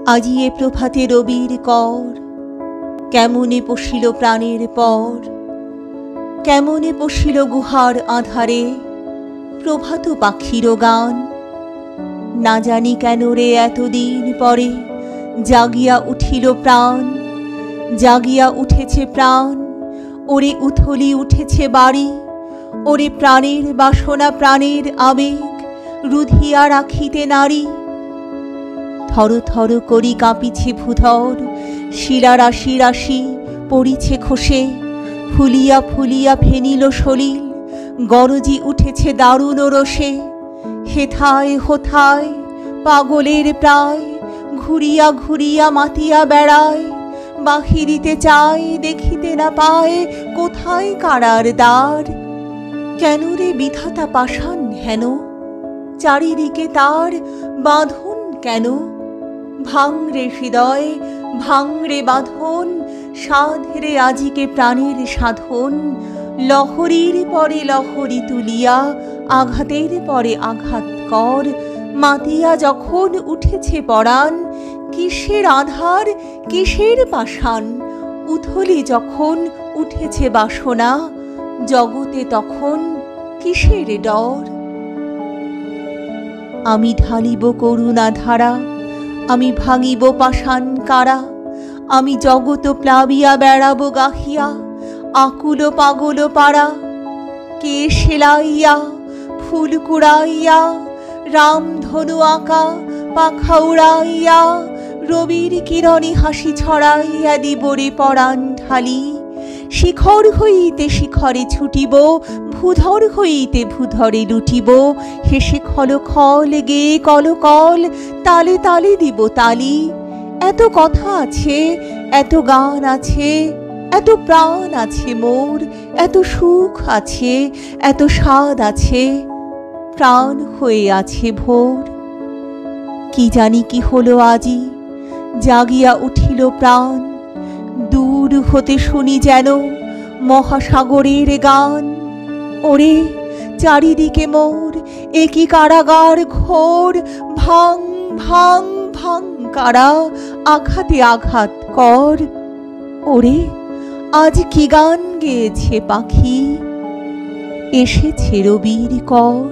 আজি এ প্রভাতে রবির কর, কেমনে পশিল প্রাণের পর, কেমনে পশিল গুহার আধারে প্রভাত পাখির গান। না জানি কেন রে এতদিন পরে জাগিয়া উঠিল প্রাণ, জাগিয়া উঠেছে প্রাণ। ওরে উথলি উঠেছে বাড়ি, ওরে প্রাণের বাসনা প্রাণের আবেগ রুধিয়া রাখিতে নারী। থর থর করি কাঁপিছে ভূধর, শিরা রাশি রাশি পড়িছে খসে, ফুলিয়া ফুলিয়া ফেনিল সলিল, গরজি উঠেছে দারুণ রসে। হেথায় হোথায় পাগলের প্রায়, ঘুরিয়া ঘুরিয়া মাতিয়া বেড়ায়। বাহিরিতে চায় দেখিতে না পায়, কোথায় কারার দ্বার। কেন রে বিধাতা পাষাণ হেন, চারিদিকে তার বাঁধন কেন? ভাঙরে হৃদয় ভাঙরে বাঁধন, সাধরে আজিকে প্রাণের সাধন। লহরীর পরে লহরী তুলিয়া আঘাতের পরে আঘাত কর। মাতিয়া যখন উঠেছে পরাণ, কিসের আধার কিসের পাষাণ। উথলি যখন উঠেছে বাসনা, জগতে তখন কিসের ডর। আমি ঢালিব করুণা ধারা, আমি ভাঙিব পাষাণ কারা। আমি জগত প্লাবিয়া বেড়াবো গাহিয়া, আকুল পাগল পাড়া। কে সেলাইয়া ফুল কুড়াইয়া, রামধনু আঁকা পাখা উড়াইয়া, রবির কিরণে হাসি ছড়াইয়া দিবরে পরাণ ঢালি। শিখর হইতে শিখরে ছুটিব, ভূধর হইতে ভূধরে লুটিব। হেসে খল খল গে কল কল, তালে তালে দিব তালি। এত কথা আছে, এত গান আছে, এত প্রাণ আছে মোর, এত সুখ আছে, এত স্বাদ আছে, প্রাণ হয়ে আছে ভোর। কি জানি কি হলো আজি, জাগিয়া উঠিল প্রাণ। দূর হতে শুনি যেন মহাসাগরের গান। ওরে চারিদিকে মোর একই কারাগার ঘোর, ভাঙ ভাঙ ভাঙ কারা, আঘাতে আঘাত কর। ওরে আজ কি গান গেয়েছে পাখি, এসেছে রবির কর।